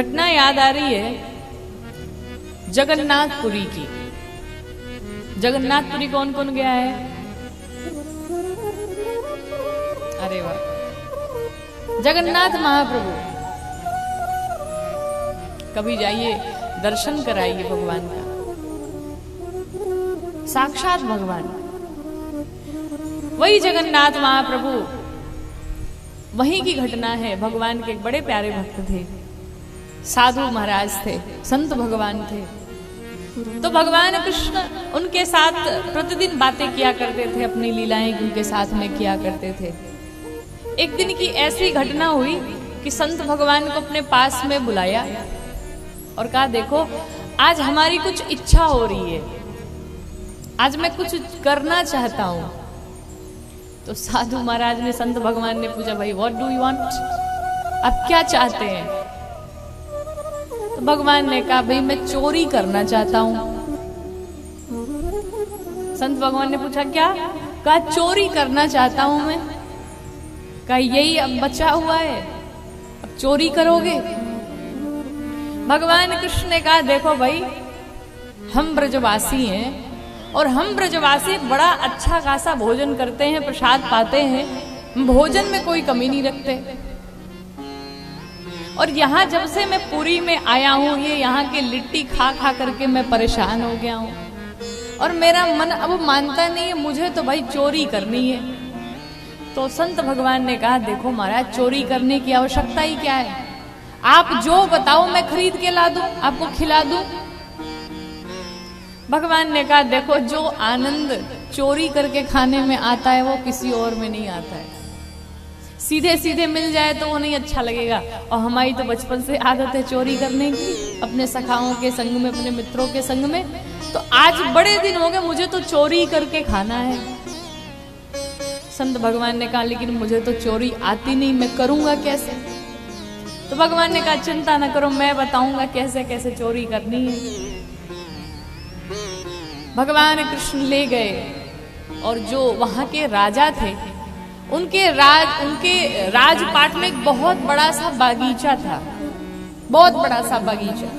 घटना याद आ रही है जगन्नाथपुरी की। जगन्नाथपुरी कौन कौन गया है? अरे वाह, जगन्नाथ महाप्रभु कभी जाइए, दर्शन कराइए भगवान का, साक्षात भगवान वही जगन्नाथ महाप्रभु। वहीं की घटना है। भगवान के एक बड़े प्यारे भक्त थे, साधु महाराज थे, संत भगवान थे। तो भगवान कृष्ण उनके साथ प्रतिदिन बातें किया करते थे, अपनी लीलाएं उनके साथ में किया करते थे। एक दिन की ऐसी घटना हुई कि संत भगवान को अपने पास में बुलाया और कहा, देखो आज हमारी कुछ इच्छा हो रही है, आज मैं कुछ करना चाहता हूं। तो साधु महाराज ने, संत भगवान ने पूछा, भाई व्हाट डू यू वांट, आप क्या चाहते हैं? तो भगवान ने कहा, भाई मैं चोरी करना चाहता हूं। संत भगवान ने पूछा, क्या? कहा चोरी करना चाहता हूं मैं। कहा यही अब बचा हुआ है, अब चोरी करोगे? भगवान कृष्ण ने कहा, देखो भाई हम ब्रजवासी हैं और हम ब्रजवासी बड़ा अच्छा खासा भोजन करते हैं, प्रसाद पाते हैं, भोजन में कोई कमी नहीं रखते। और यहाँ जब से मैं पुरी में आया हूँ, ये यहाँ के लिट्टी खा खा करके मैं परेशान हो गया हूँ और मेरा मन अब मानता नहीं है, मुझे तो भाई चोरी करनी है। तो संत भगवान ने कहा, देखो महाराज चोरी करने की आवश्यकता ही क्या है, आप जो बताओ मैं खरीद के ला दूं, आपको खिला दूं। भगवान ने कहा, देखो जो आनंद चोरी करके खाने में आता है वो किसी और में नहीं आता है। सीधे सीधे मिल जाए तो वो नहीं अच्छा लगेगा, और हमारी तो बचपन से आदत है चोरी करने की, अपने सखाओं के संग में, अपने मित्रों के संग में। तो आज बड़े दिन हो गए, मुझे तो चोरी करके खाना है। संत भगवान ने कहा, लेकिन मुझे तो चोरी आती नहीं, मैं करूंगा कैसे? तो भगवान ने कहा, चिंता न करो, मैं बताऊंगा कैसे कैसे चोरी करनी है। भगवान कृष्ण ले गए और जो वहां के राजा थे, उनके राजपाट में एक बहुत बड़ा सा बागीचा था, बहुत बड़ा सा बागीचा।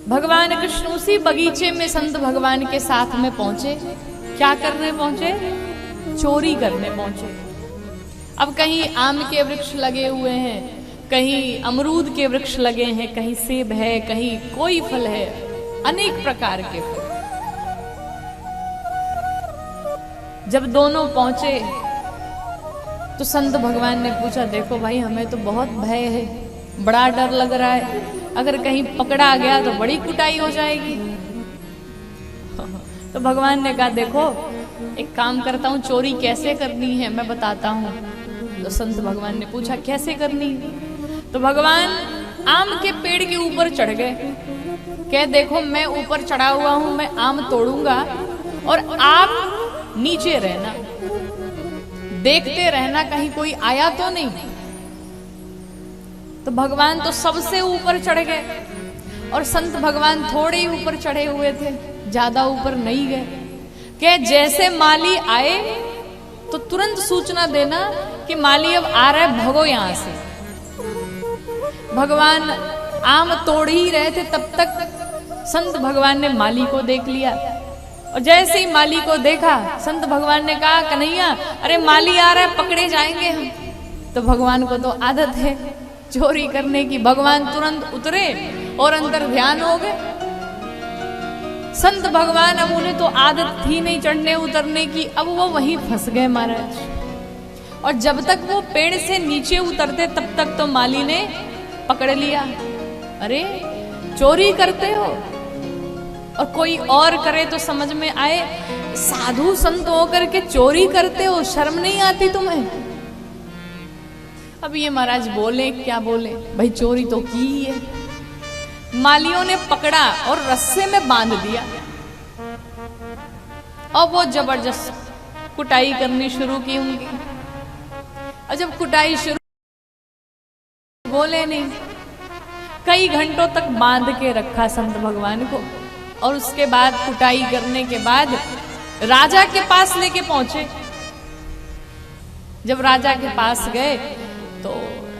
भगवान कृष्ण उसी बगीचे में संत भगवान के साथ में पहुंचे। क्या करने पहुंचे? चोरी करने पहुंचे। अब कहीं आम के वृक्ष लगे हुए हैं, कहीं अमरूद के वृक्ष लगे हैं, कहीं सेब है, कहीं कोई फल है, अनेक प्रकार के फल। जब दोनों पहुंचे तो संत भगवान ने पूछा, देखो भाई हमें तो बहुत भय है, बड़ा डर लग रहा है, अगर कहीं पकड़ा गया तो बड़ी कुटाई हो जाएगी। तो भगवान ने कहा, देखो एक काम करता हूं, चोरी कैसे करनी है मैं बताता हूं। तो संत भगवान ने पूछा, कैसे करनी? तो भगवान आम के पेड़ के ऊपर चढ़ गए। कह, देखो मैं ऊपर चढ़ा हुआ हूं, मैं आम तोड़ूंगा और आप नीचे रहना, देखते रहना कहीं कोई आया तो नहीं। तो भगवान तो सबसे ऊपर चढ़ गए और संत भगवान थोड़े ही ऊपर चढ़े हुए थे, ज्यादा ऊपर नहीं गए। कह, जैसे माली आए तो तुरंत सूचना देना कि माली अब आ रहा है, भगो यहां से। भगवान आम तोड़ ही रहे थे, तब तक संत भगवान ने माली को देख लिया और जैसे ही माली को देखा, संत भगवान ने कहा, कन्हैया अरे माली आ रहा है, पकड़े जाएंगे हम। तो भगवान को तो आदत है चोरी करने की। भगवान तुरंत उतरे और अंदर ध्यान हो गए। संत भगवान, अब उन्हें तो आदत थी नहीं चढ़ने उतरने की, अब वो वहीं फंस गए महाराज। और जब तक वो पेड़ से नीचे उतरते तब तक तो माली ने पकड़ लिया। अरे चोरी करते हो, और कोई और करे तो समझ में आए, साधु संत होकर के चोरी करते हो, शर्म नहीं आती तुम्हें? अब ये महाराज बोले क्या बोले, भाई चोरी तो की ही है। मालियों ने पकड़ा और रस्से में बांध दिया और वो जबरदस्त कुटाई करनी शुरू की उनकी। और जब कुटाई शुरू, बोले नहीं, कई घंटों तक बांध के रखा संत भगवान को। और उसके बाद कुटाई करने के बाद राजा के पास लेके पहुंचे। जब राजा के पास गए तो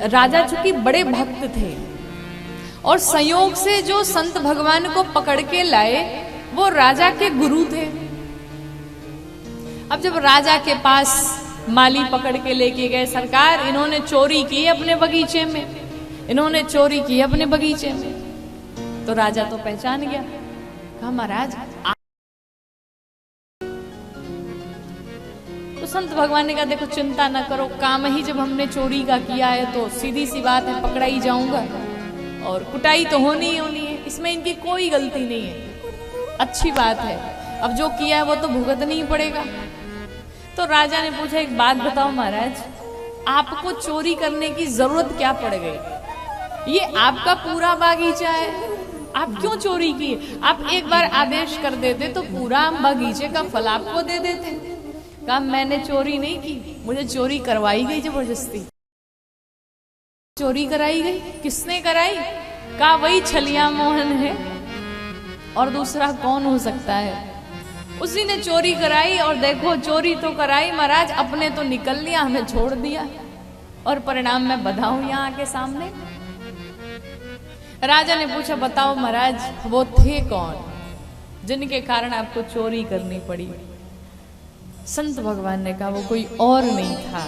राजा चूंकि बड़े भक्त थे और संयोग से जो संत भगवान को पकड़ के लाए वो राजा के गुरु थे। अब जब राजा के पास माली पकड़ के लेके गए, सरकार इन्होंने चोरी की अपने बगीचे में, इन्होंने चोरी की अपने बगीचे में, तो राजा तो पहचान गया, कहा महाराज। तो संत भगवान ने कहा देखो चिंता न करो, काम ही जब हमने चोरी का किया है तो सीधी सी बात है पकड़ा ही जाऊंगा और कुटाई तो होनी ही होनी है, इसमें इनकी कोई गलती नहीं है, अच्छी बात है, अब जो किया है वो तो भुगतना ही पड़ेगा। तो राजा ने पूछा एक बात बताओ महाराज, आपको चोरी करने की जरूरत क्या पड़ गई? ये आपका पूरा बागीचा है, आप क्यों चोरी किए? आप एक बार आदेश कर देते तो पूरा बागीचे का फल आपको दे देते। कहा मैंने चोरी नहीं की, मुझे चोरी करवाई गई जबरदस्ती। चोरी कराई गई, किसने कराई? कहा वही छलिया मोहन है, और दूसरा कौन हो सकता है? उसी ने चोरी कराई, और देखो चोरी तो कराई महाराज, अपने तो निकल लिया, हमें छोड़ दिया, और परिणाम मैं बधाऊं यहाँ के सामने। राजा ने पूछा बताओ महाराज वो थे कौन जिनके कारण आपको चोरी करनी पड़ी? संत भगवान ने कहा वो कोई और नहीं था,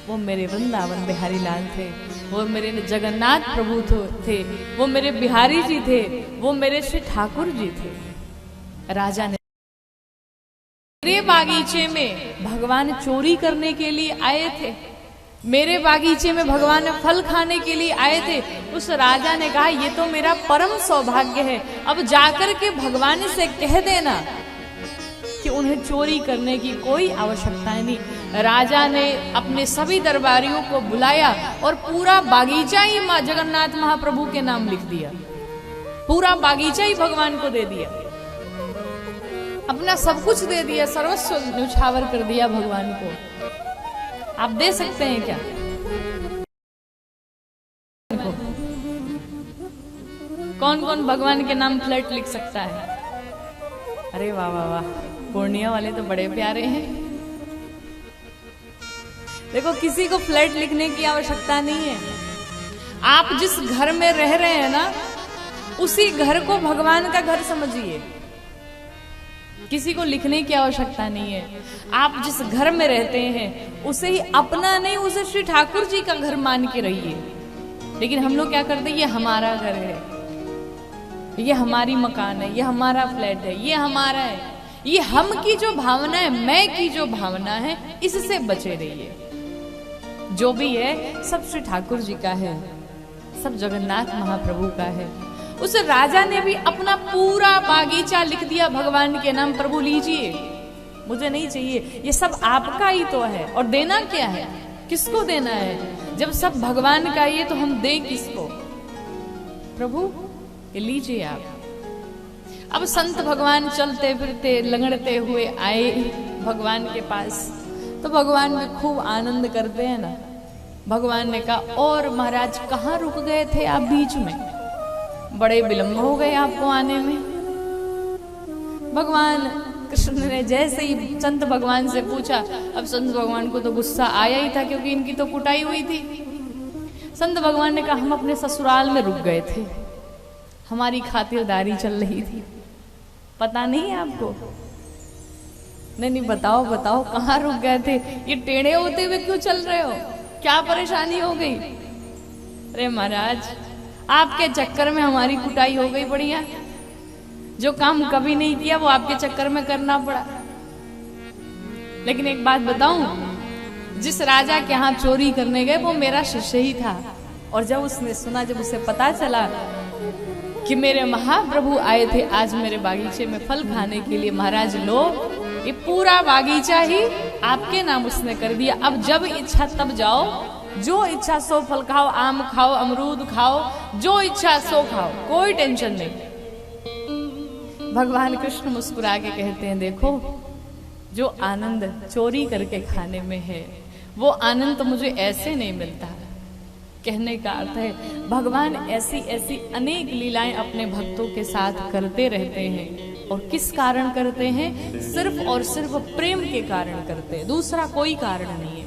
वो मेरे वृंदावन बिहारी लाल थे, वो मेरे जगन्नाथ प्रभु थे, वो मेरे बिहारी जी थे, वो मेरे श्री ठाकुर जी थे। राजा ने मेरे बागीचे में भगवान चोरी करने के लिए आए थे, मेरे बागीचे में भगवान फल खाने के लिए आए थे। उस राजा ने कहा ये तो मेरा परम सौभाग्य है, अब जाकर के भगवान से कह देना कि उन्हें चोरी करने की कोई आवश्यकता नहीं। राजा ने अपने सभी दरबारियों को बुलाया और पूरा बागीचा ही मां जगन्नाथ महाप्रभु के नाम लिख दिया, पूरा बागीचा ही भगवान को दे दिया, अपना सब कुछ दे दिया, सर्वस्व न्यौछावर कर दिया भगवान को। आप दे सकते हैं क्या? कौन कौन भगवान के नाम फ्लैट लिख सकता है? अरे वाह वाह वाह, पूर्णिया वाले तो बड़े प्यारे हैं। देखो किसी को फ्लैट लिखने की आवश्यकता नहीं है, आप जिस घर में रह रहे हैं ना उसी घर को भगवान का घर समझिए, किसी को लिखने की आवश्यकता नहीं है। आप जिस घर में रहते हैं उसे ही अपना नहीं, उसे श्री ठाकुर जी का घर मान के रहिए। लेकिन हम लोग क्या करते हैं, ये हमारा घर है, ये हमारी मकान है, ये हमारा फ्लैट है, ये हमारा है, ये हम की जो भावना है, मैं की जो भावना है, इससे बचे रहिए। जो भी है सब श्री ठाकुर जी का है, सब जगन्नाथ महाप्रभु का है। उस राजा ने भी अपना पूरा बागीचा लिख दिया भगवान के नाम, प्रभु लीजिए, मुझे नहीं चाहिए, ये सब आपका ही तो है। और देना क्या है, किसको देना है? जब सब भगवान का ही है तो हम दें किसको? प्रभु ये लीजिए आप। अब संत भगवान चलते फिरते लंगड़ते हुए आए भगवान के पास, तो भगवान भी खूब आनंद करते हैं ना। भगवान ने कहा और महाराज कहाँ रुक गए थे आप बीच में, बड़े विलंब हो गए आपको आने में। भगवान कृष्ण ने जैसे ही संत भगवान से पूछा, अब संत भगवान को तो गुस्सा आया ही था क्योंकि इनकी तो कुटाई हुई थी। संत भगवान ने कहा हम अपने ससुराल में रुक गए थे, हमारी खातिरदारी चल रही थी, पता नहीं है आपको? नहीं बताओ बताओ कहाँ रुक गए थे, ये टेढ़े होते हुए क्यों चल रहे हो, क्या परेशानी हो गई? अरे महाराज आपके चक्कर में हमारी कुटाई हो गई बढ़िया, जो काम कभी नहीं किया वो आपके चक्कर में करना पड़ा। लेकिन एक बात बताऊं, जिस राजा के यहाँ चोरी करने गए वो मेरा शिष्य ही था, और जब उसने सुना, जब उसे पता चला कि मेरे महाप्रभु आए थे आज मेरे बागीचे में फल खाने के लिए, महाराज लो ये पूरा बागीचा ही आपके नाम उसने कर दिया, अब जब इच्छा तब जाओ, जो इच्छा सो फल खाओ, आम खाओ, अमरूद खाओ, जो इच्छा सो खाओ, कोई टेंशन नहीं। भगवान कृष्ण मुस्कुरा के कहते हैं देखो जो आनंद चोरी करके खाने में है वो आनंद तो मुझे ऐसे नहीं मिलता। कहने का अर्थ है भगवान ऐसी ऐसी अनेक लीलाएं अपने भक्तों के साथ करते रहते हैं, और किस कारण करते हैं? सिर्फ और सिर्फ प्रेम के कारण करते हैं, दूसरा कोई कारण नहीं है।